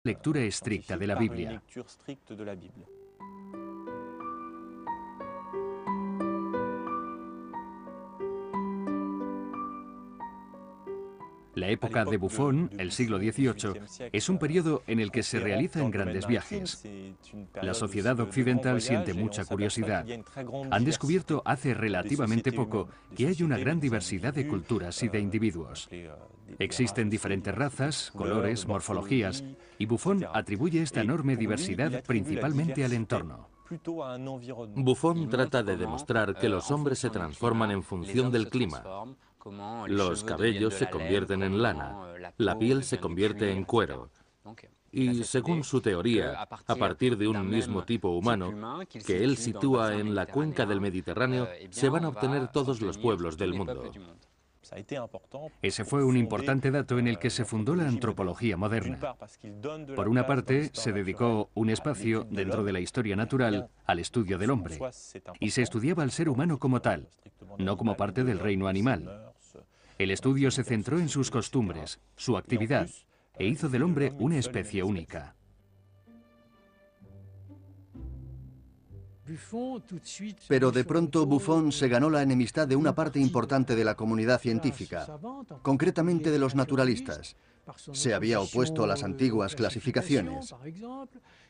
lectura estricta de la Biblia. La época de Buffon, el siglo XVIII, es un periodo en el que se realizan grandes viajes. La sociedad occidental siente mucha curiosidad. Han descubierto hace relativamente poco que hay una gran diversidad de culturas y de individuos. Existen diferentes razas, colores, morfologías, y Buffon atribuye esta enorme diversidad principalmente al entorno. Buffon trata de demostrar que los hombres se transforman en función del clima. Los cabellos se convierten en lana, la piel se convierte en cuero. Y según su teoría, a partir de un mismo tipo humano, que él sitúa en la cuenca del Mediterráneo, se van a obtener todos los pueblos del mundo. Ese fue un importante dato en el que se fundó la antropología moderna. Por una parte, se dedicó un espacio dentro de la historia natural al estudio del hombre, y se estudiaba al ser humano como tal, no como parte del reino animal. El estudio se centró en sus costumbres, su actividad, e hizo del hombre una especie única. Pero de pronto Buffon se ganó la enemistad de una parte importante de la comunidad científica, concretamente de los naturalistas. Se había opuesto a las antiguas clasificaciones.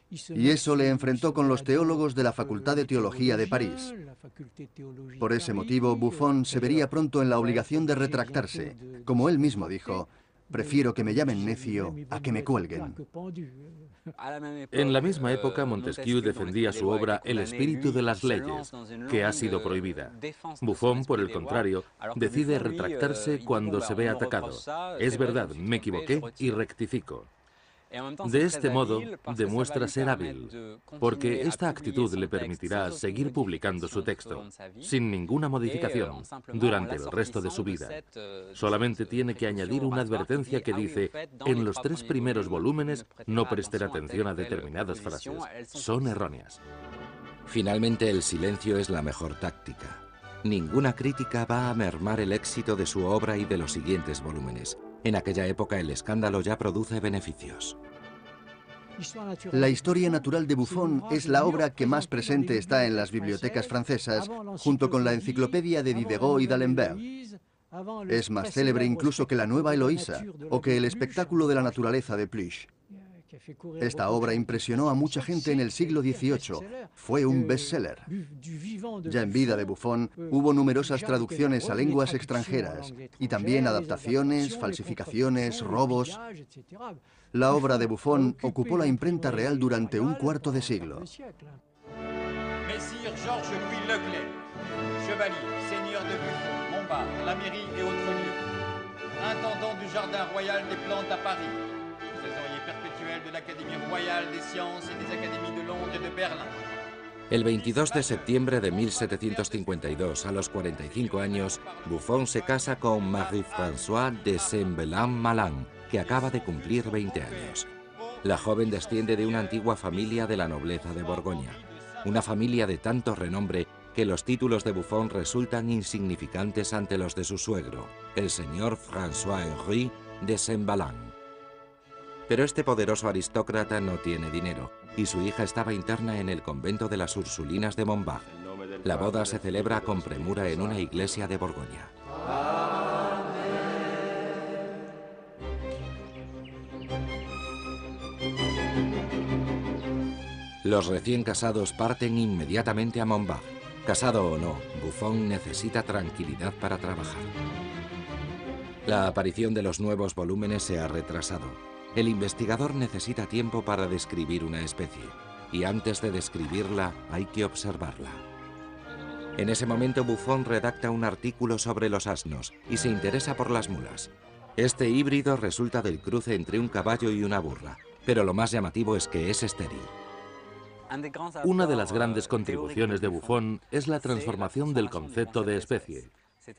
Y eso le enfrentó con los teólogos de la Facultad de Teología de París. Por ese motivo, Buffon se vería pronto en la obligación de retractarse. Como él mismo dijo, prefiero que me llamen necio a que me cuelguen. En la misma época, Montesquieu defendía su obra El espíritu de las leyes, que ha sido prohibida. Buffon, por el contrario, decide retractarse cuando se ve atacado. Es verdad, me equivoqué y rectifico. De este modo, demuestra ser hábil, porque esta actitud le permitirá seguir publicando su texto, sin ninguna modificación, durante el resto de su vida. Solamente tiene que añadir una advertencia que dice, en los 3 primeros volúmenes no presten atención a determinadas frases, son erróneas. Finalmente, el silencio es la mejor táctica. Ninguna crítica va a mermar el éxito de su obra y de los siguientes volúmenes. En aquella época el escándalo ya produce beneficios. La historia natural de Buffon es la obra que más presente está en las bibliotecas francesas, junto con la enciclopedia de Diderot y d'Alembert. Es más célebre incluso que la Nueva Eloísa o que el espectáculo de la naturaleza de Pluche. Esta obra impresionó a mucha gente en el siglo XVIII. Fue un bestseller. Ya en vida de Buffon hubo numerosas traducciones a lenguas extranjeras y también adaptaciones, falsificaciones, robos. La obra de Buffon ocupó la imprenta real durante un cuarto de siglo. Messire Georges Louis Leclerc, chevalier, seigneur de Buffon, Montbard, la mairie et autres lieux, intendant du Jardin Royal des Plantes à Paris, trésorier perpétuel de l'Académie Royale des Sciences et des Académies de Londres et de Berlin. El 22 de septiembre de 1752, a los 45 años, Buffon se casa con Marie-Françoise de Saint-Bellin-Malin, que acaba de cumplir 20 años. La joven desciende de una antigua familia de la nobleza de Borgoña, una familia de tanto renombre que los títulos de Buffon resultan insignificantes ante los de su suegro, el señor François-Henri de Saint-Bellin. Pero este poderoso aristócrata no tiene dinero, y su hija estaba interna en el convento de las Ursulinas de Montbard. La boda se celebra con premura en una iglesia de Borgoña. Los recién casados parten inmediatamente a Montbard. Casado o no, Buffon necesita tranquilidad para trabajar. La aparición de los nuevos volúmenes se ha retrasado. El investigador necesita tiempo para describir una especie, y antes de describirla hay que observarla. En ese momento Buffon redacta un artículo sobre los asnos y se interesa por las mulas. Este híbrido resulta del cruce entre un caballo y una burra, pero lo más llamativo es que es estéril. Una de las grandes contribuciones de Buffon es la transformación del concepto de especie.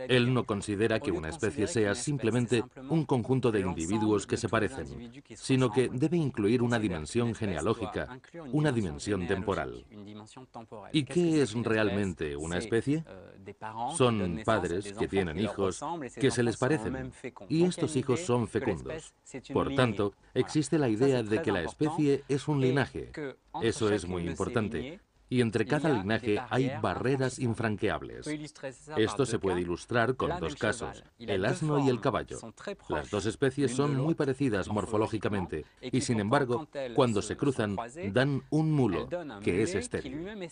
Él no considera que una especie sea simplemente un conjunto de individuos que se parecen, sino que debe incluir una dimensión genealógica, una dimensión temporal. ¿Y qué es realmente una especie? Son padres que tienen hijos que se les parecen, y estos hijos son fecundos. Por tanto, existe la idea de que la especie es un linaje. Eso es muy importante. Y entre cada linaje hay barreras infranqueables. Esto se puede ilustrar con dos casos, el asno y el caballo. Las dos especies son muy parecidas morfológicamente y, sin embargo, cuando se cruzan, dan un mulo, que es estéril.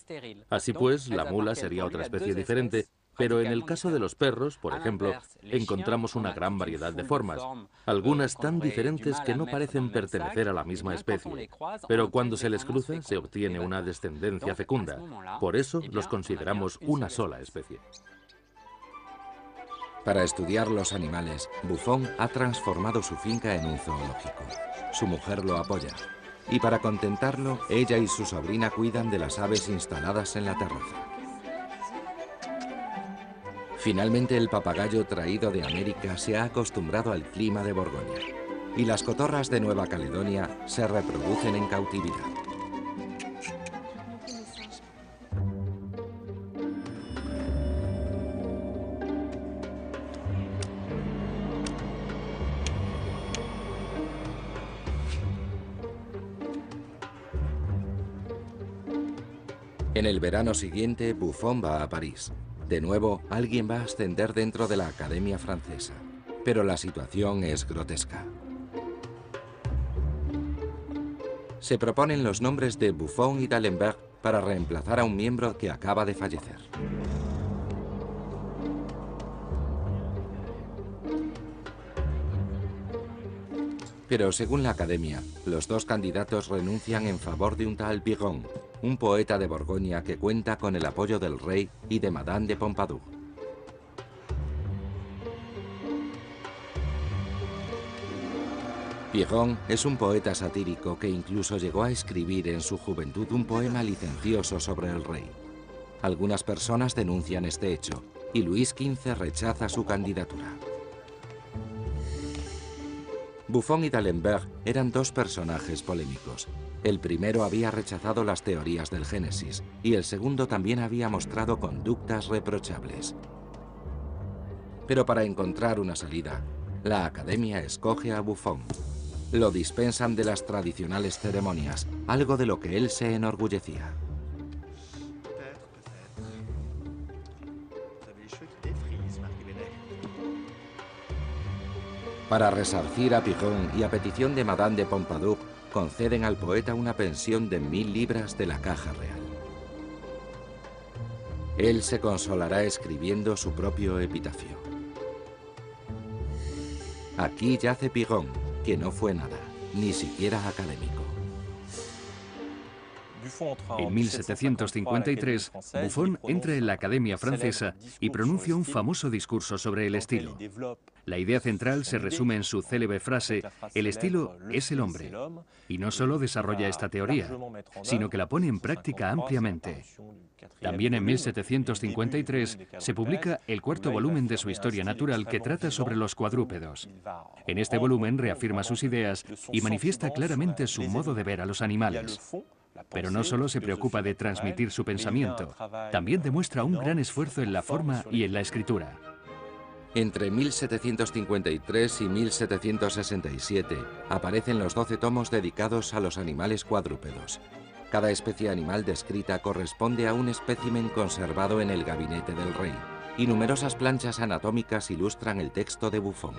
Así pues, la mula sería otra especie diferente, pero en el caso de los perros, por ejemplo, encontramos una gran variedad de formas, algunas tan diferentes que no parecen pertenecer a la misma especie. Pero cuando se les cruza, se obtiene una descendencia fecunda. Por eso los consideramos una sola especie. Para estudiar los animales, Buffon ha transformado su finca en un zoológico. Su mujer lo apoya. Y para contentarlo, ella y su sobrina cuidan de las aves instaladas en la terraza. Finalmente, el papagayo traído de América se ha acostumbrado al clima de Borgoña y las cotorras de Nueva Caledonia se reproducen en cautividad. En el verano siguiente, Buffon va a París. De nuevo, alguien va a ascender dentro de la Academia Francesa, pero la situación es grotesca. Se proponen los nombres de Buffon y d'Alembert para reemplazar a un miembro que acaba de fallecer. Pero según la Academia, los dos candidatos renuncian en favor de un tal Piron, un poeta de Borgoña que cuenta con el apoyo del rey y de Madame de Pompadour. Piron es un poeta satírico que incluso llegó a escribir en su juventud un poema licencioso sobre el rey. Algunas personas denuncian este hecho y Luis XV rechaza su candidatura. Buffon y d'Alembert eran dos personajes polémicos. El primero había rechazado las teorías del Génesis y el segundo también había mostrado conductas reprochables. Pero para encontrar una salida, la Academia escoge a Buffon. Lo dispensan de las tradicionales ceremonias, algo de lo que él se enorgullecía. Para resarcir a Piron y a petición de Madame de Pompadour, conceden al poeta una pensión de 1000 libras de la caja real. Él se consolará escribiendo su propio epitafio. Aquí yace Piron, que no fue nada, ni siquiera académico. En 1753, Buffon entra en la Academia Francesa y pronuncia un famoso discurso sobre el estilo. La idea central se resume en su célebre frase, el estilo es el hombre. Y no solo desarrolla esta teoría, sino que la pone en práctica ampliamente. También en 1753 se publica el cuarto volumen de su Historia Natural que trata sobre los cuadrúpedos. En este volumen reafirma sus ideas y manifiesta claramente su modo de ver a los animales. Pero no solo se preocupa de transmitir su pensamiento, también demuestra un gran esfuerzo en la forma y en la escritura. Entre 1753 y 1767 aparecen los 12 tomos dedicados a los animales cuadrúpedos. Cada especie animal descrita corresponde a un espécimen conservado en el gabinete del rey, y numerosas planchas anatómicas ilustran el texto de Buffon.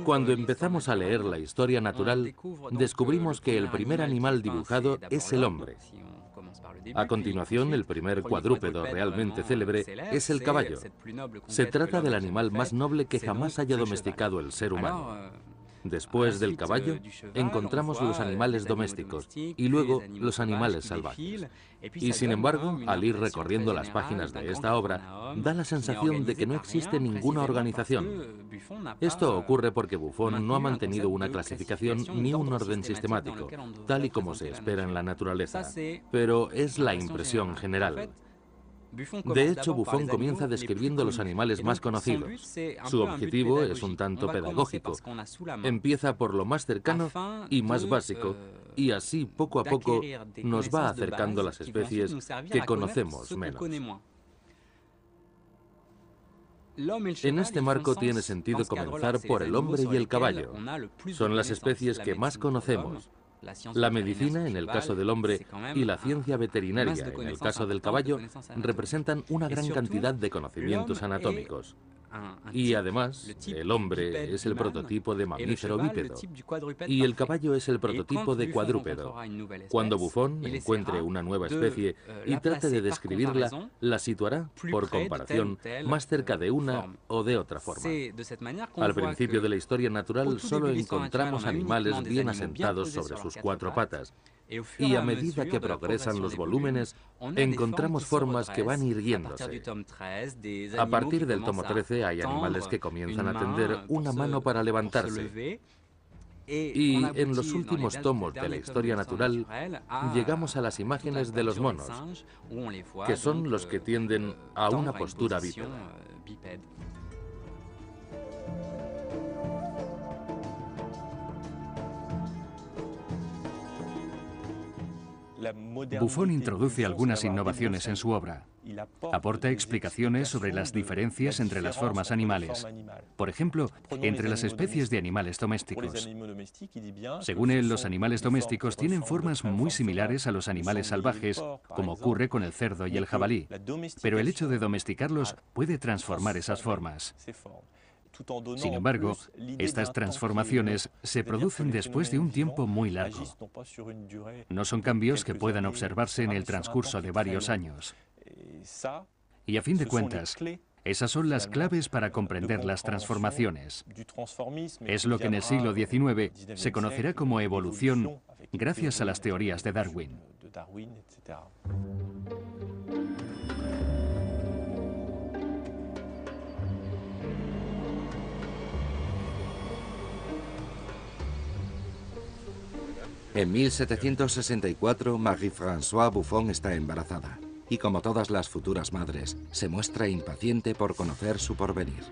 Cuando empezamos a leer la historia natural, descubrimos que el primer animal dibujado es el hombre. A continuación, el primer cuadrúpedo realmente célebre es el caballo. Se trata del animal más noble que jamás haya domesticado el ser humano. Después del caballo, encontramos los animales domésticos y luego los animales salvajes. Y sin embargo, al ir recorriendo las páginas de esta obra, da la sensación de que no existe ninguna organización. Esto ocurre porque Buffon no ha mantenido una clasificación ni un orden sistemático, tal y como se espera en la naturaleza. Pero es la impresión general. De hecho, Buffon comienza describiendo los animales más conocidos. Su objetivo es un tanto pedagógico. Empieza por lo más cercano y más básico, y así poco a poco nos va acercando a las especies que conocemos menos. En este marco tiene sentido comenzar por el hombre y el caballo. Son las especies que más conocemos. La medicina, en el caso del hombre, y la ciencia veterinaria, en el caso del caballo, representan una gran cantidad de conocimientos anatómicos. Y además, el hombre es el prototipo de mamífero bípedo y el caballo es el prototipo de cuadrúpedo. Cuando Buffon encuentre una nueva especie y trate de describirla, la situará, por comparación, más cerca de una o de otra forma. Al principio de la historia natural solo encontramos animales bien asentados sobre sus cuatro patas. Y a medida que progresan los volúmenes, encontramos formas que van irguiéndose. A partir del tomo 13 hay animales que comienzan a tender una mano para levantarse. Y en los últimos tomos de la historia natural llegamos a las imágenes de los monos, que son los que tienden a una postura bípeda. Buffon introduce algunas innovaciones en su obra. Aporta explicaciones sobre las diferencias entre las formas animales. Por ejemplo, entre las especies de animales domésticos. Según él, los animales domésticos tienen formas muy similares a los animales salvajes, como ocurre con el cerdo y el jabalí. Pero el hecho de domesticarlos puede transformar esas formas. Sin embargo, estas transformaciones se producen después de un tiempo muy largo. No son cambios que puedan observarse en el transcurso de varios años. Y a fin de cuentas, esas son las claves para comprender las transformaciones. Es lo que en el siglo XIX se conocerá como evolución gracias a las teorías de Darwin. En 1764, Marie-Françoise Buffon está embarazada y, como todas las futuras madres, se muestra impaciente por conocer su porvenir.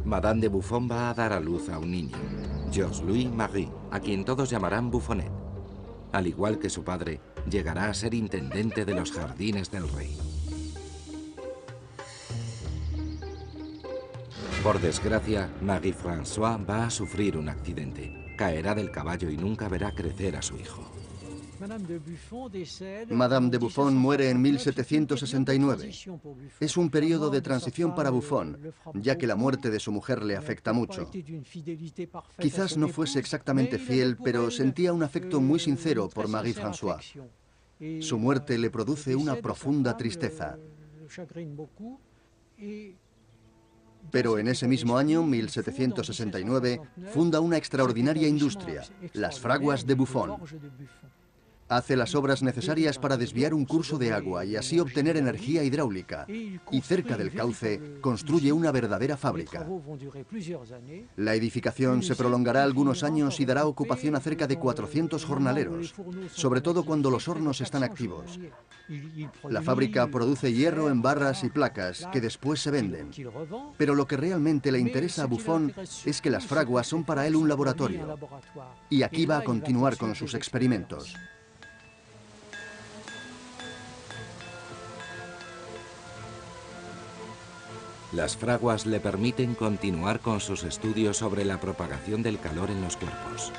Madame de Buffon va a dar a luz a un niño, Georges-Louis Marie, a quien todos llamarán Buffonet. Al igual que su padre, llegará a ser intendente de los jardines del rey. Por desgracia, Marie-Françoise va a sufrir un accidente. Caerá del caballo y nunca verá crecer a su hijo. Madame de Buffon muere en 1769. Es un periodo de transición para Buffon, ya que la muerte de su mujer le afecta mucho. Quizás no fuese exactamente fiel, pero sentía un afecto muy sincero por Marie-Françoise. Su muerte le produce una profunda tristeza. Pero en ese mismo año, 1769, funda una extraordinaria industria, las fraguas de Buffon. Hace las obras necesarias para desviar un curso de agua y así obtener energía hidráulica. Y cerca del cauce construye una verdadera fábrica. La edificación se prolongará algunos años y dará ocupación a cerca de 400 jornaleros, sobre todo cuando los hornos están activos. La fábrica produce hierro en barras y placas que después se venden. Pero lo que realmente le interesa a Buffon es que las fraguas son para él un laboratorio. Y aquí va a continuar con sus experimentos. Las fraguas le permiten continuar con sus estudios sobre la propagación del calor en los cuerpos.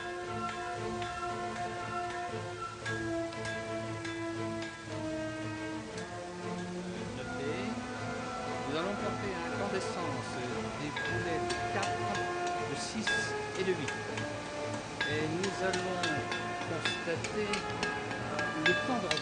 Nous allons porter à incandescence des boulets de 4, de 6 et de 8. Et nous allons constater le temps de